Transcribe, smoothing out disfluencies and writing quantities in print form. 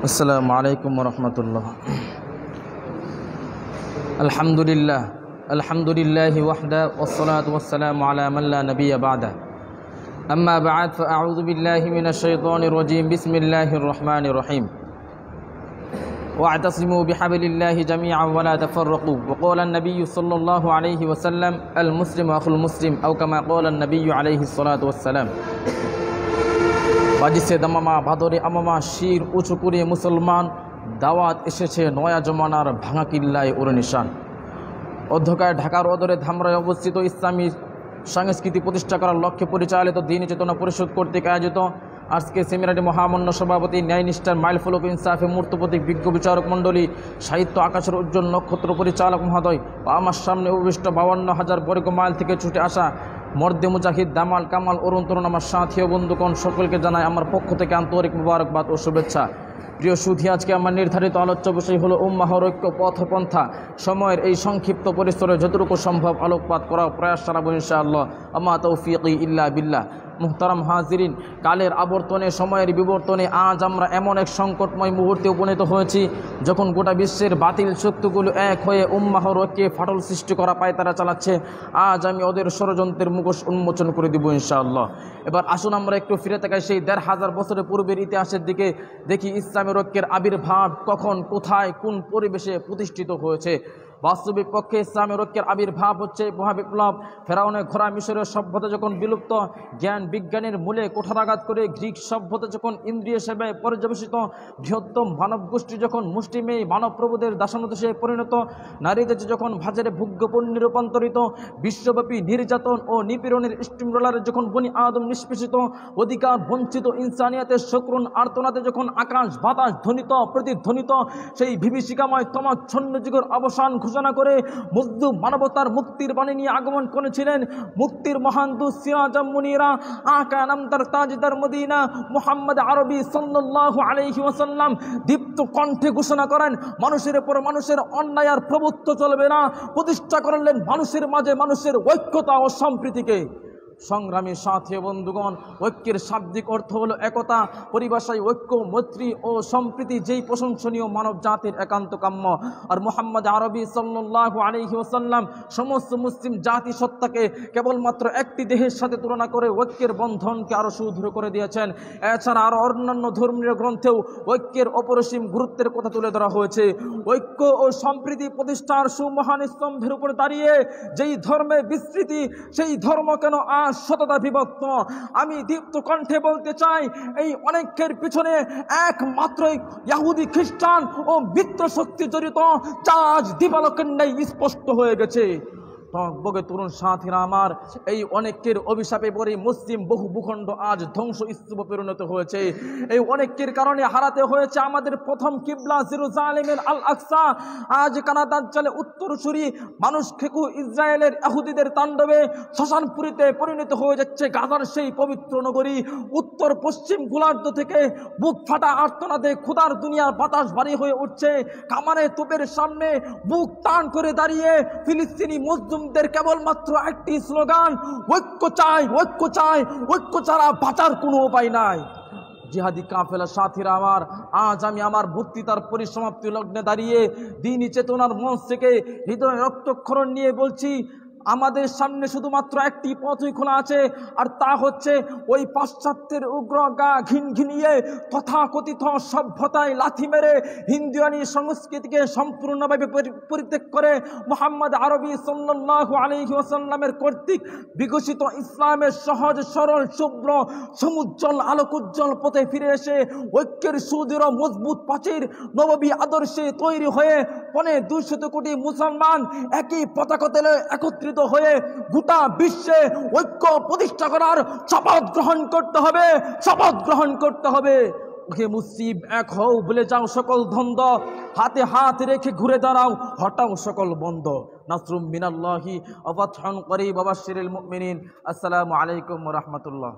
আসসালামু আলাইকুম ওয়া রাহমাতুল্লাহ। আলহামদুলিল্লাহি ওয়াহদা ওয়াসসালাতু ওয়াসসালামু আলা মান লা নাবিয়্যা বা'দা। আম্মা বা'দ ফাআউযু বিল্লাহি মিনাশ শাইতানির রাজীম। বিসমিল্লাহির রহমানির রহিম। ওয়া'তাসিমু বিহাবলিল্লাহি জামিআন ওয়া লা তাফাররাকু। ওয়া ক্বালা আন-নাবিয়্যু সাল্লাল্লাহু আলাইহি ওয়াসাল্লাম আল মুসলিমু আখুল মুসলিম আও কামা ক্বালা আন-নাবিয়্যু আলাইহিস সালাতু ওয়াসসালাম। বাজিছে দামামা ভাদরে আমামা শির উঁচু করে মুসলমান দাওয়াত এসেছে নয়া জমানার ভাঙা কিল্লায় ওর নিশান। অধ্যকায় ঢাকার অদরে ধামরায় অবস্থিত ইসলামী সংস্কৃতি প্রতিষ্ঠা করার লক্ষ্যে পরিচালিত দ্বীন চেতনা পরিষদ কর্তৃক আয়োজিত আজকে সেমিনারে মহামান্য সভাপতি ন্যায়নিষ্ঠার মাইলফলক ইনসাফে মূর্তপতি বিজ্ঞ বিচারক মণ্ডলী সাহিত্য আকাশের উজ্জ্বল নক্ষত্র পরিচালক মহোদয় ও আমার সামনে উপবিষ্ট 52,000 বর্গ মাইল থেকে ছুটে আসা মর্দে মুজাহিদ দামাল কামাল অরুণ তরুণ আমার সাথী ও বন্ধুগণ সকলকে জানাই আমার পক্ষ থেকে আন্তরিক মুবারকবাদ ও শুভেচ্ছা। প্রিয় সুধী, আজকে আমার নির্ধারিত আলোচ্য বিষয় হলো উম্মাহর ঐক্য পথপন্থা। সময়ের এই সংক্ষিপ্ত পরিসরে যতটুকু সম্ভব আলোকপাত করার প্রয়াস চালাবো ইনশাআল্লাহ। আমা তৌফিকি ইল্লা বিল্লাহ। মুহতারাম হাজিরিন, কালের আবর্তনে সময়ের বিবর্তনে আজ আমরা এমন এক সংকটময় মুহূর্তে উপনীত হয়েছি যখন গোটা বিশ্বের বাতিল শক্তিগুলো এক হয়ে উম্মাহর ঐক্যে ফাটল সৃষ্টি করা পায় তারা চালাচ্ছে। আজ আমি ওদের ষড়যন্ত্রের মুখোশ উন্মোচন করে দিব ইনশাআল্লাহ। এবার আসুন আমরা একটু ফিরে তাকাই সেই ১৫০০ বছরের পূর্বের ইতিহাসের দিকে। দেখি ইসলামের ঐক্যের আবির্ভাব কখন, কোথায়, কোন পরিবেশে প্রতিষ্ঠিত হয়েছে। বাস্তবিক পক্ষে ইসলামের ঐক্যের আবির্ভাব হচ্ছে মহাবিপ্লব। ফেরাউনের ঘোড়া মিশরের সভ্যতা যখন বিলুপ্ত, জ্ঞান বিজ্ঞানের মূলে কোঠারাঘাত করে গ্রিক সভ্যতা যখন ইন্দ্রিয় সেবায় পর্যবেসিত, বৃহত্তম মানব গোষ্ঠী যখন মুষ্টিমেয় মানব প্রভুদের দাসানুদাসে পরিণত, নারীদের যখন ভাজারে ভোগ্যপণ্যে রূপান্তরিত, বিশ্বব্যাপী নির্যাতন ও নিপীড়নের স্টিমরোলারে যখন বনি আদম নিষ্পেষিত, অধিকার বঞ্চিত ইনসানিয়াতের শক্রুণ আর্তনাদে যখন আকাশ বাতাস ধ্বনিত প্রতিধ্বনিত, সেই বিভীষিকাময় তমচ্ছন্ন যুগের অবসান ঘোষণা করে মজলুম মানবতার মুক্তির বাণী নিয়ে আগমন করেছিলেন মুক্তির মহান দূত সিরাজাম মুনীরা আকা নামদার তাজদার মদিনা মুহাম্মদ আরবি সাল্লাল্লাহু আলাইহি ওয়াসাল্লাম দীপ্ত কণ্ঠে ঘোষণা করেন মানুষের উপর মানুষের অন্যায় আর প্রভুত্ব চলবে না। প্রতিষ্ঠা করলেন মানুষের মাঝে মানুষের ঐক্যতা ও সম্প্রীতিকে। সংগ্রামী সাথী বন্ধুগণ, ঐক্যের শাব্দিক অর্থ হলো একতা। পরিভাষায় ঐক্য, মৈত্রী ও সম্প্রীতি যেই প্রশংসনীয় মানব জাতির একান্ত কাম্য। আর মুহাম্মদ আরবি সাল্লাল্লাহু আলাইহি ওয়াসাল্লাম সমস্ত মুসলিম জাতি সত্তাকে কেবলমাত্র একটি দেহের সাথে তুলনা করে ঐক্যের বন্ধনকে আরও সুদৃঢ় করে দিয়েছেন। এছাড়া আরও অন্যান্য ধর্মীয় গ্রন্থেও ঐক্যের অপরিসীম গুরুত্বের কথা তুলে ধরা হয়েছে। ঐক্য ও সম্প্রীতি প্রতিষ্ঠার সুমহান স্তম্ভের উপরে দাঁড়িয়ে যেই ধর্মে বিস্তৃতি, সেই ধর্ম কেন আজ শততা বিভক্ত? আমি দীপ্ত কণ্ঠে বলতে চাই, এই অনেকের পিছনে একমাত্র ইহুদি, খ্রিস্টান ও মিত্র শক্তি জড়িত, যা আজ দিবালোকের ন্যায় স্পষ্ট হয়ে গেছে। বগে তরুণ সাথীরা আমার, এই অনেকের অভিশাপে পড়ে মুসলিম বহু ভূখণ্ড আজ ধ্বংস স্তূপে পরিণত হয়েছে। এই অনেকের কারণে হারাতে হয়েছে আমাদের প্রথম কিবলা জেরুজালেমের আল আকসা। আজ কানাদাঞ্চলে উত্তরসূরি মানুষ খেকু ইসরায়েলের ইহুদিদের তাণ্ডবে শ্মশানপুরীতে পরিণত হয়ে যাচ্ছে গাজার সেই পবিত্র নগরী। উত্তর পশ্চিম গোলার্ধ থেকে বুক ফাটা আর্তনাদে ক্ষুধার দুনিয়ার বাতাস ভারী হয়ে উঠছে। কামানের তোপের সামনে বুক টান করে দাঁড়িয়ে ফিলিস্তিনি মজলুম কেবলমাত্র একটি স্লোগান, ঐক্য চাই, ঐক্য চাই, ঐক্য ছাড়া বাঁচার কোনো উপায় নাই। জিহাদি কাফেলা সাথীরা আমার, আজ আমি আমার বক্তৃতার পরিসমাপ্তি লগ্নে দাঁড়িয়ে দ্বীনি চেতনার মঞ্চ থেকে হৃদয় রক্তক্ষরণ নিয়ে বলছি, আমাদের সামনে শুধুমাত্র একটি পথই খোলা আছে, আর তা হচ্ছে ওই পাশ্চাত্যের উগ্র গা ঘিনঘিনিয়ে তথাকথিত সভ্যতায় লাথি মেরে হিন্দুয়ানি সংস্কৃতিকে সম্পূর্ণভাবে পরিত্যাগ করে মুহাম্মদ আরবি সাল্লাল্লাহু আলাইহি ওয়াসাল্লামের কর্তৃক বিকশিত ইসলামের সহজ সরল শুভ্র সমুজ্জ্বল আলোকোজ্জ্বল পথে ফিরে এসে ঐক্যের সুদৃঢ় মজবুত প্রাচীর নববী আদর্শে তৈরি হয়ে 200 কোটি মুসলমান একই পতাকা তলে একত্রিত হয়ে গোটা বিশ্বে ঐক্য প্রতিষ্ঠা করার শপথ গ্রহণ করতে হবে, শপথ গ্রহণ করতে হবে। ওকে মুসিব এক হও, ভুলে যাও সকল দ্বন্দ্ব, হাতে হাত রেখে ঘুরে দাঁড়াও, হটাও সকল বন্ধ। নাসরুম মিনাল্লাহি ওয়া ফাতহুন করিব ওয়া বাশশিরিল মুমিনিন। আসসালামু আলাইকুম ওয়া রাহমাতুল্লাহ।